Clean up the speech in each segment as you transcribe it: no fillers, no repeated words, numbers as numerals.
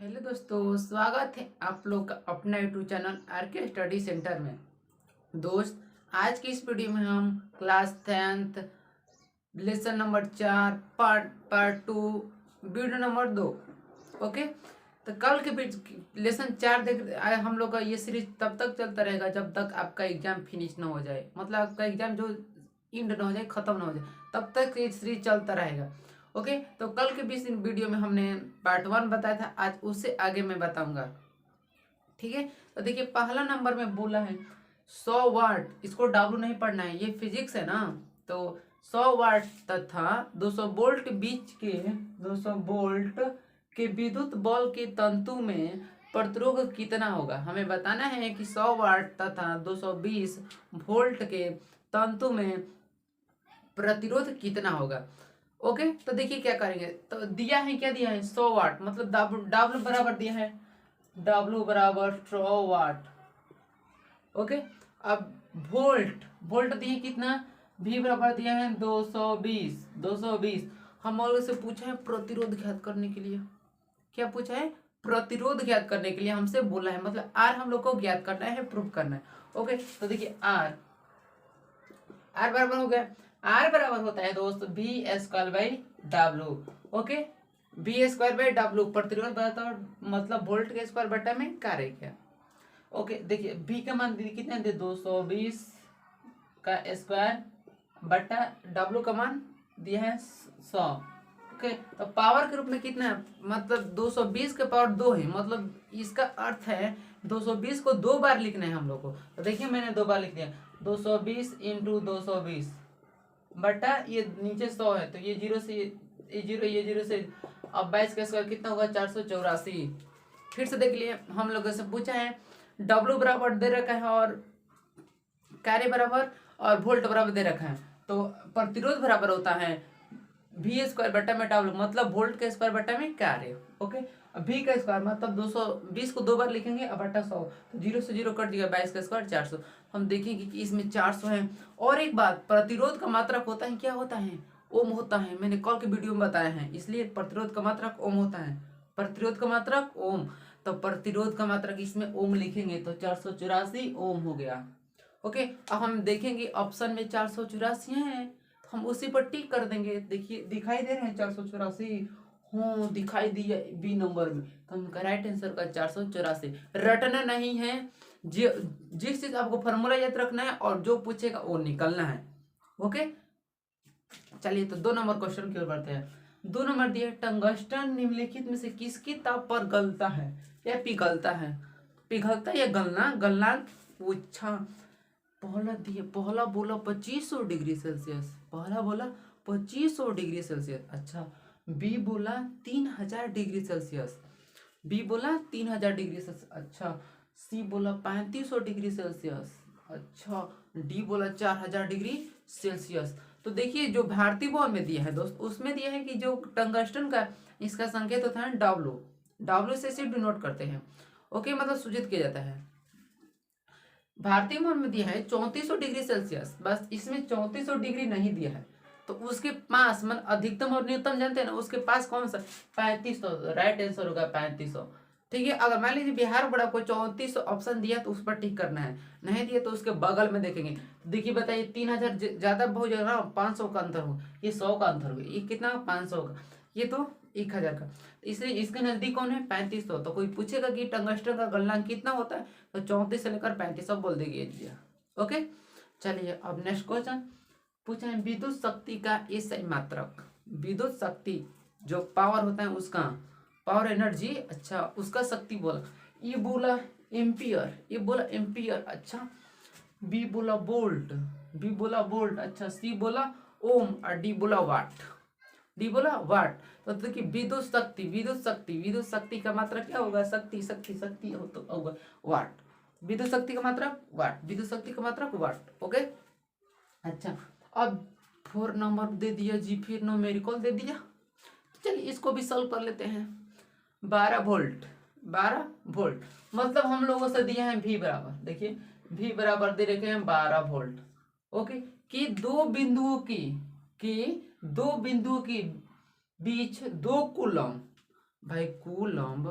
Hello दोस्तों, स्वागत है आप लोग का अपना YouTube channel RK study centre में। दोस्त, आज की इस वीडियो में हम class 10th lesson number 4 part 2 video number 2। Okay, तो कल के लेसन 4 देख हम लोग का ये सीरीज तब तक चलता रहेगा जब तक आपका एग्जाम फिनिश ना हो जाए, मतलब आपका एग्जाम जो इंड ना हो जाए, खत्म ना हो जाए, तब तक ये सीरीज चलता रहेगा। ओके, तो कल के बीच वीडियो में हमने पार्ट 1 बताया था, आज उससे आगे मैं बताऊंगा। ठीक है, तो देखिए पहला नंबर में बोला है 100 वाट, इसको डब्लू नहीं पढ़ना है, ये फिजिक्स है ना। तो 100 वाट तथा 200 वोल्ट बीच के 200 वोल्ट के विद्युत बल के तंतु में प्रतिरोध कितना होगा। हमें बताना है कि 100 वाट तथा 220 वोल्ट के तंतु में प्रतिरोध कितना होगा। ओके, तो देखिए क्या करेंगे। तो दिया है, क्या दिया है 100 वाट, मतलब डब्ल्यू बराबर दिया है, डब्ल्यू बराबर 100 वाट। ओके, अब वोल्ट वोल्ट दिए कितना, भी बराबर दिया है 220। हम लोग से पूछा है प्रतिरोध ज्ञात करने के लिए। क्या पूछा है, प्रतिरोध ज्ञात करने के लिए हमसे बोला है, मतलब आर हम लोग को ज्ञात करना है, प्रूफ करना है। ओके, तो देखिए आर बराबर हो गया, आर बराबर होता है दोस्त B square by W. Okay, B square by W प्रतिरोध बताता है, मतलब वोल्ट के स्क्वायर बटा में कार्य क्या। ओके, देखिए बी का मान कितना दे 220 का स्क्वायर बटा डब्ल्यू का मान दिया है 100। ओके, तो पावर के रूप में कितना है, मतलब 220 के पावर 2 है, मतलब इसका अर्थ है 220 को 2 बार लिखना है हम लोग को। तो देखिए मैंने 2 बार लिख दिया, 220 इंटू 220 बटा ये नीचे 100 है, तो ये जीरो से ये जीरो से, अब 22 का स्क्वायर कितना होगा 484। फिर से देख लिए, हम लोगों से पूछा है डब्ल्यू बराबर दे रखा है और कार्य बराबर और वोल्ट बराबर दे रखा है, तो प्रतिरोध बराबर होता है वी स्क्वायर बटा में डब्ल्यू, मतलब वोल्ट के स्क्वायर बटा में कार्य। ओके, वी का स्क्वायर मतलब 220 को 2 बार लिखेंगे, अब बटा 100, तो जीरो से जीरो कट दिया, 22 का स्क्वायर 400। हम देखेंगे कि इसमें 400 है। और एक बात, प्रतिरोध का मात्रक होता है, क्या होता है, ओम होता है। मैंने कल के वीडियो में बताया है, इसलिए प्रतिरोध का मात्रक ओम होता है, प्रतिरोध का मात्रक ओम। तो प्रतिरोध का मात्रक इसमें ओम लिखेंगे तो 484 ओम हो गया। ओके, अब हम देखेंगे ऑप्शन में 484 है, तो हम उसी पर टिक कर देंगे। देखिए दिखाई दे रहे हैं 484, हाँ दिखाई दिया बी नंबर में, तो हम राइट आंसर का 484। रटना नहीं है, जिस चीज आपको फॉर्मूला याद रखना है और जो पूछेगा वो निकलना है। ओके, चलिए तो 2 नंबर क्वेश्चन की ओर बढ़ते हैं। 2 नंबर दिया टंगस्टन निम्नलिखित में से किसकी ताप पर गलता है या पिघलता है। पिघलता या गलना, गलना पूछा। पहला दिए, पहला बोला 2500 डिग्री सेल्सियस, पहला बोला 2500 डिग्री सेल्सियस। अच्छा, बी बोला 3000 डिग्री सेल्सियस, बी बोला 3000 डिग्री सेल्सियस। अच्छा, सी बोला 3500 डिग्री सेल्सियस। अच्छा, डी बोला 4000 डिग्री सेल्सियस। तो देखिए जो भारतीय भवन में दिया है दोस्त, उसमें दिया है कि जो टंगस्टन का इसका संकेत होता है डब्ल्यू, डब्ल्यू से सिर्फ डिनोट करते हैं। ओके, मतलब सूचित किया जाता है। भारतीय भवन में दिया है 3400 डिग्री सेल्सियस, बस इसमें 3400 डिग्री नहीं दिया है, तो उसके पास मतलब अधिकतम और न्यूनतम जानते हैं ना, उसके पास कौन सा 3500, राइट आंसर होगा 3500। ठीक है, अगर मान लीजिए बिहार बोर्ड आपको 3400 ऑप्शन दिया तो उस पर टिक करना है, नहीं दिया तो उसके बगल में देखेंगे। देखिए बताइए 3000 ज्यादा बहुत ज्यादा ना, 500 का अंतर हो, ये 100 का अंतर हो, ये कितना 500 का, ये तो 1000 का, इसलिए इसके नजदीक कौन है 3500। तो कोई पूछेगा कि टंगस्टन का गलनांक कितना होता है, तो 34 से लेकर 35 सब बोल देंगे। ओके, चलिए अब नेक्स्ट क्वेश्चन पूछा है विद्युत शक्ति का एसआई मात्रक। विद्युत शक्ति जो पावर होता है उसका, पावर एनर्जी, अच्छा उसका शक्ति बोला, ये बोला एम्पियर, ये बोला एम्पियर। अच्छा, बी बोला वोल्ट, बी बोला वोल्ट। अच्छा, सी बोला ओम और डी बोला वाट, डी बोला वाट। तो देखिए विद्युत शक्ति, विद्युत शक्ति, विद्युत शक्ति का मात्रा क्या होगा, शक्ति शक्ति शक्ति हो तो होगा वाट। विद्युत शक्ति का मात्रा वाट, विद्युत शक्ति का मात्रा वाट। ओके, अच्छा अब 4 नंबर दे दिया जी, फिर न्यूमेरिकल दे दिया, चलिए इसको भी सॉल्व कर लेते हैं। 12 वोल्ट, 12 वोल्ट, मतलब हम लोगों से दिया है V बराबर, देखिए V बराबर दे रखे हैं 12 वोल्ट। ओके, कि दो बिंदुओं की बीच 2 कूलम, भाई कूलम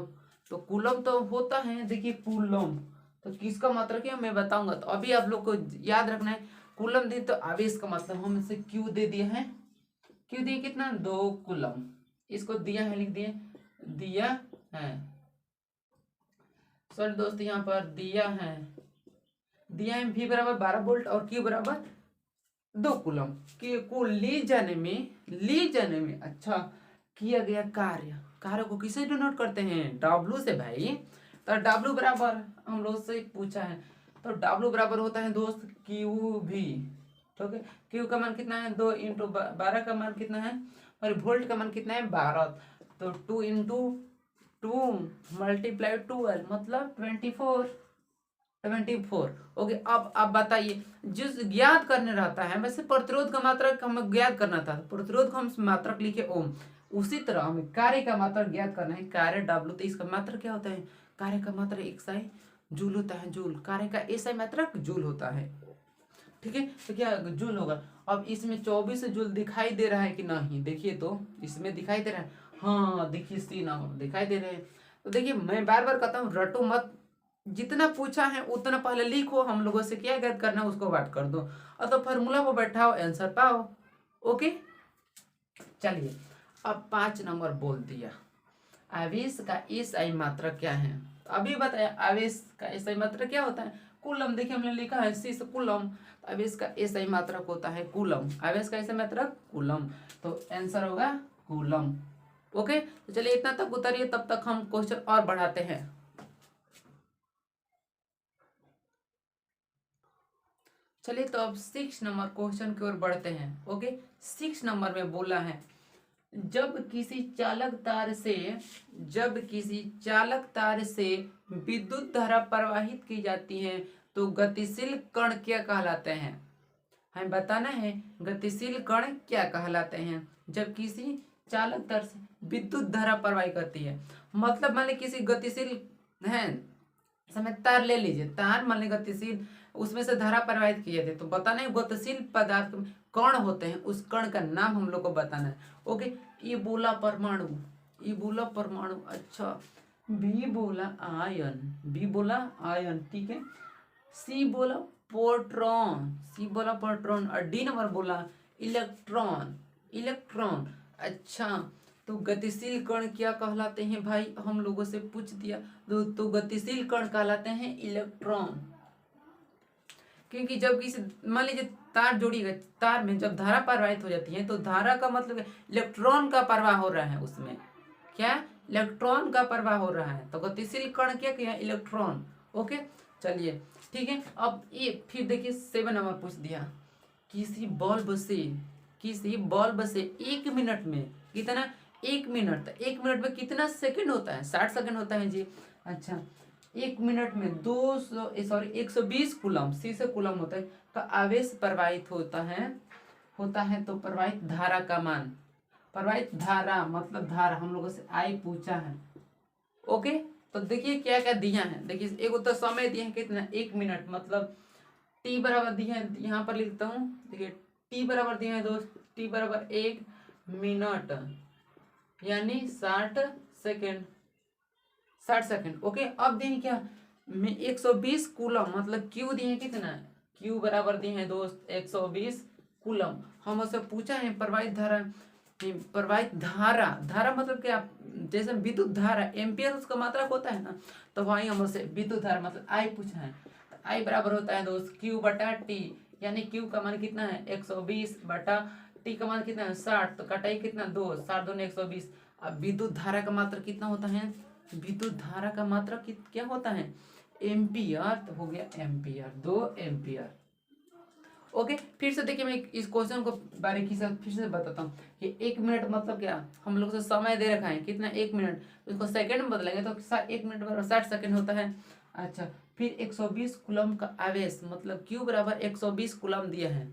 तो कूलम तो होता है, देखिए कूलम तो किसका मात्रा क्या मैं बताऊंगा। तो अभी आप लोग को याद रखना है, कूलम दी तो आवेश का मतलब हम इसे क्यू दे दिया है। क्यू दिए कितना 2 कूलम, इसको दिया है, लिख दिए दिया है। सॉरी दोस्त यहाँ पर दिया है V बराबर 12 वोल्ट और Q बराबर 2 कूलम को ले जाने में अच्छा किया गया कार्य को किसे डिनोट करते हैं, W से भाई। तो W बराबर हम लोग से पूछा है, तो W बराबर होता है दोस्त QV। ठीक है, Q का मान कितना है 2 इंटू 12 का मान कितना है और वोल्ट का मान कितना है 12, तो 2 इंटू 2 मल्टीप्लाई 12 मतलब 24। ओके, अब आप बताइए, जो ज्ञात करने रहता है वैसे प्रतिरोध का मात्रक हमें ज्ञात करना था, प्रतिरोध को हम मात्रक लिखे ओम, उसी तरह हमें कार्य का मात्रक ज्ञात करना है, कार्य डब्ल्यू। तो इसका मात्रक क्या होता है, कार्य का मात्रक एक्सआई जूल होता है, जूल, कार्य का एसआई मात्रक जूल होता है। ठीक है, तो क्या जूल होगा। अब इसमें 24 जूल दिखाई दे रहा है कि नहीं, देखिए तो इसमें दिखाई दे रहा है, हाँ देखिए सी नंबर दिखाई दे रहे हैं। तो देखिए मैं बार बार कहता हूँ रटो मत, जितना पूछा है उतना पहले लिखो, हम लोगों से क्या ज्ञात करना है उसको बात कर दो, और तो फार्मूला पर बैठाओ आंसर पाओ। ओके, चलिए अब 5 नंबर बोल दिया, आवेश का एसआई मात्रक क्या है। अभी बताया आवेश का एसआई मात्रक क्या होता है, कूलम। देखिए हमने लिखा है सी से कूलम, आवेश का एसआई मात्रक होता है कूलम, आवेश का एसआई मात्रक कूलम, तो आंसर होगा कूलम। ओके, तो चलिए इतना तक उतरिए, तब तक हम क्वेश्चन और बढ़ाते हैं। चलिए तो अब 6 नंबर क्वेश्चन की ओर बढ़ते हैं। ओके, 6 नंबर में बोला है, जब किसी चालक तार से विद्युत धारा प्रवाहित की जाती है तो गतिशील कण क्या कहलाते हैं। हमें बताना है गतिशील कण क्या कहलाते हैं। जब किसी चालक तार से विद्युत धारा प्रवाहित करती है, मतलब मान लीजिए किसी गतिशील है समय तार ले लीजिए, तार मान लीजिए गतिशील, उसमें से धारा प्रवाहित की जाती है, तो बताना है गतिशील पदार्थ में कण होते हैं, उस कण का नाम हम लोग को बताना है। ओके, इबोला परमाणु, अच्छा, बी बोला आयन, ठीक है, सी बोला प्रोटॉन, और डी नंबर बोला इलेक्ट्रॉन। अच्छा, तो गतिशील कण क्या कहलाते हैं भाई, हम लोगों से पूछ दिया, तो गतिशील कण कहलाते हैं इलेक्ट्रॉन। क्योंकि जब किसी मान लीजिए तार जोड़ी गई, तार में जब धारा प्रवाहित हो जाती है तो धारा का मतलब इलेक्ट्रॉन का प्रवाह हो रहा है, उसमें क्या इलेक्ट्रॉन का प्रवाह हो रहा है, तो गतिशील कण क्या किया इलेक्ट्रॉन। ओके, चलिए ठीक है। अब ये फिर देखिए 7 नंबर पूछ दिया, किसी बल्ब से 1 मिनट में कितना, 1 मिनट, 1 मिनट में कितना सेकंड होता है, 60 सेकंड होता है जी। अच्छा, 1 मिनट में 120 कूलम, सी से कूलम होता है का आवेश प्रवाहित होता है तो प्रवाहित धारा का मान, प्रवाहित धारा मतलब धारा हम लोगों से आई पूछा है। ओके, तो देखिए क्या क्या दिया है, देखिए एक तो समय दिया है कितना 1 मिनट, मतलब टी बराबर दिया है, यहाँ पर लिखता हूँ, देखिए टी बराबर दिया है दोस्त, टी बराबर 1 मिनट यानी 60 सेकंड। ओके, अब दिए क्या में 120 कूलम, मतलब क्यू दिए कितना, क्यू बराबर दिए हैं दोस्त 120 कूलम। हम उससे पूछा है प्रवाहित धारा मतलब क्या, जैसे विद्युत धारा एम्पियर उसका मात्रक होता है ना, तो वही हम उससे विद्युत धारा मतलब आई पूछा है। आई बराबर होता है दोस्त क्यू बटा टी, यानी क्यू का मान कितना है 120 बटा टी का मान कितना है 60, तो कटाई कितना 2, 60 दूनी 120। अब विद्युत धारा का मात्रा कितना होता है, विद्युत धारा का मात्रा क्या होता है एम्पियर, तो हो गया एम्पियर, 2 एम्पियर। ओके, फिर से देखिए मैं इस क्वेश्चन को बारीकी से फिर से बताता हूँ कि 1 मिनट मतलब क्या, हम लोग से समय दे रखा है कितना 1 मिनट, उसको सेकंड में बदलेंगे तो 1 मिनट बराबर 60 सेकंड होता है। अच्छा, फिर 120 कूलम का आवेश, मतलब क्यू बराबर 120 कूलम दिया है।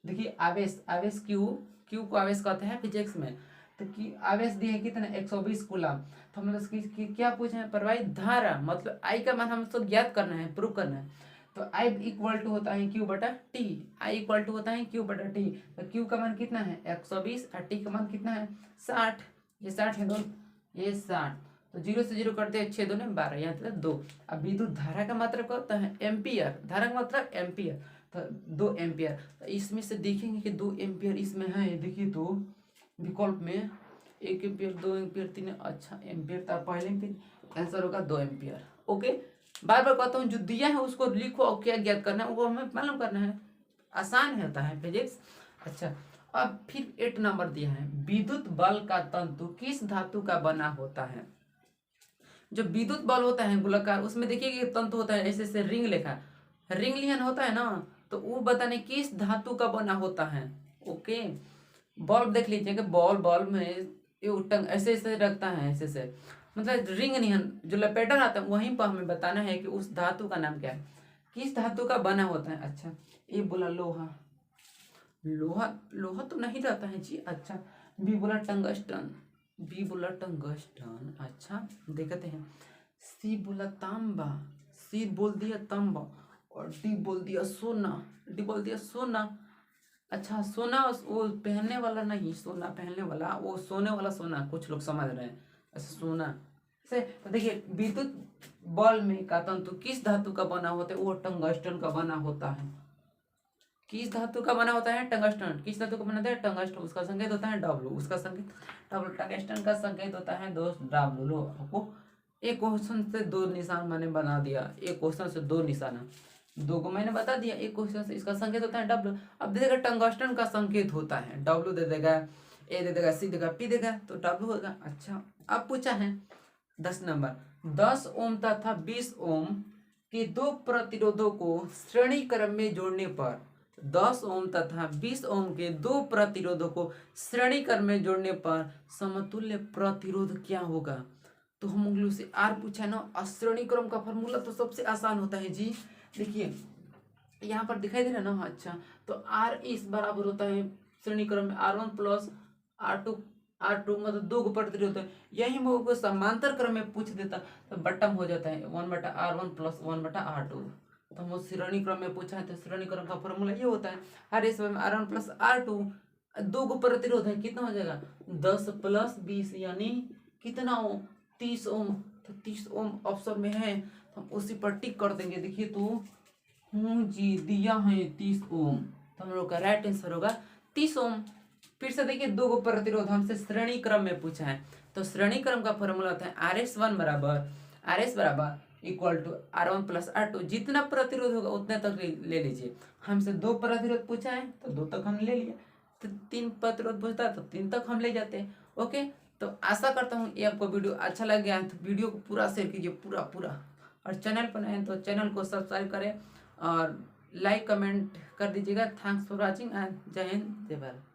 देखिए आवेश क्यू को आवेश कहते हैं फिजिक्स में, तो आवेश दिए है कितना 120 कूलम। तो हम लोग क्या पूछे हैं प्रवाहित धारा, मतलब आई का मान हम लोग ज्ञात करना है, प्रूव करना है। तो आई इक्वल टू होता है क्यू बटा टी, आई इक्वल टू होता है क्यू बटा टी, तो क्यू का मान कितना है 120 और टी का मान कितना है 60, ये 60 है दोस्त, ये 60, तो 0 से 0 करते हैं 6 दूने 12, यहाँ मतलब 2। अब विद्युत धारा का मतलब क्या होता है एम्पियर, धारा का मतलब एम्पियर, तो 2 एम्पियर। तो इसमें से देखेंगे कि 2 एम्पियर इसमें है, देखिए तो विकल्प में 1 एम्पियर 2 एम्पियर 3, अच्छा एम्पियर था पहले में, फिर आंसर होगा 2 एम्पियर। ओके, बार बार कहता हूँ जो दिया है उसको लिखो और क्या ज्ञात करना है वो हमें मालूम करना है, आसान होता है फिजिक्स। अच्छा, अब फिर 8 नंबर दिया है, विद्युत बल का तंतु किस धातु का बना होता है। जो विद्युत बल होता है गोलाकार, उसमें देखिए कि तंतु होता है, ऐसे ऐसे रिंग लेखा, रिंग लियन होता है ना, तो वो बताने किस धातु का बना होता है। ओके, बल्ब देख लीजिए कि बल्ब में ये टंग ऐसे ऐसे रखता है, ऐसे ऐसे मतलब रिंग नहीं, जो लपेटा रहता है वहीं पर हमें बताना है कि उस धातु का नाम क्या है, किस धातु का बना होता है। अच्छा, ये बोला लोहा, लोहा लोहा तो नहीं रहता है जी। अच्छा, बी बोला टंगस्टन, बी बोला टंगस्टन, अच्छा देखते हैं। सी बोला तांबा, सी बोल दिया तांबा, और डी बोल दिया सोना, डी बोल दिया सोना। अच्छा, सोना वो पहनने वाला नहीं, सोना पहनने वाला, वो सोने वाला सोना, कुछ लोग समझ रहे हैं ऐसे सोना से। तो देखिए विद्युत बल में का तंतु किस धातु का बना होता है, वो टंगस्टन का बना होता है। किस धातु का बना होता है, टंगस्टन। किस धातु का बना होता है, टंगस्टन। उसका संकेत होता है डब्ल्यू, उसका संकेत डब्ल्यू, टंगस्टन का संकेत होता है दोस्त डब्ल्यू। लो आपको एक क्वेश्चन से 2 निशान मैंने बना दिया, एक क्वेश्चन से 2 निशान, 2 को मैंने बता दिया, एक क्वेश्चन से इसका संकेत होता है डब्ल्यू। अब दे देगा टंगस्टन का संकेत होता है डब्ल्यू, दे देगा ए, दे देगा सी, देगा पी, देगा तो डब्ल्यू होगा। अच्छा, अब पूछा है 10 नंबर, 10 ओम तथा 20 ओम के 2 प्रतिरोधों को श्रेणी क्रम में जोड़ने पर, 10 ओम तथा 20 ओम के 2 प्रतिरोधों को श्रेणी क्रम में जोड़ने पर समतुल्य प्रतिरोध क्या होगा। तो हम लोग से आर पूछा है ना, श्रेणी क्रम का फॉर्मूला तो सबसे आसान होता है जी। देखिए यहाँ पर दिखाई दे रहा है ना, अच्छा तो आर इस बराबर होता है श्रेणी क्रम में R1 प्लस R2 मतलब 2 को प्रतिरोध है। यही वो समांतर क्रम में पूछ देता तो बट्टम हो जाता है 1/R1 प्लस 1/R2। तो हम श्रेणी क्रम में पूछा है तो श्रेणी क्रम का फॉर्मूला ये होता है, हर इस में R1 प्लस R2, 2 को प्रतिरोध है, कितना हो जाएगा 10 प्लस 20 यानी कितना ओम, 30 ओम। तो 30 ओम ऑप्शन में है, तो हम उसी पर टिक कर देंगे। देखिए तो जी दिया है 30 ओम, तो हम लोग का राइट आंसर होगा 30 ओम। फिर से देखिए 2 को प्रतिरोध हमसे श्रेणी क्रम में पूछा है, तो श्रेणी क्रम का फॉर्मूला होता है RS1 बराबर equal to R1 plus R2। जितना प्रतिरोध होगा उतने तक ले लीजिए। हमसे 2 प्रतिरोध पूछा है तो 2 तक हम ले लिए, तो 3 प्रतिरोध पूछता है तो 3 तक हम ले जाते हैं। ओके, तो आशा करता हूँ ये आपको वीडियो अच्छा लग गया है, तो वीडियो को पूरा शेयर कीजिए, पूरा। और चैनल पर नए तो चैनल को सब्सक्राइब करें और लाइक कमेंट कर दीजिएगा। थैंक्स फॉर वॉचिंग एंड जय हिंद जय भारत।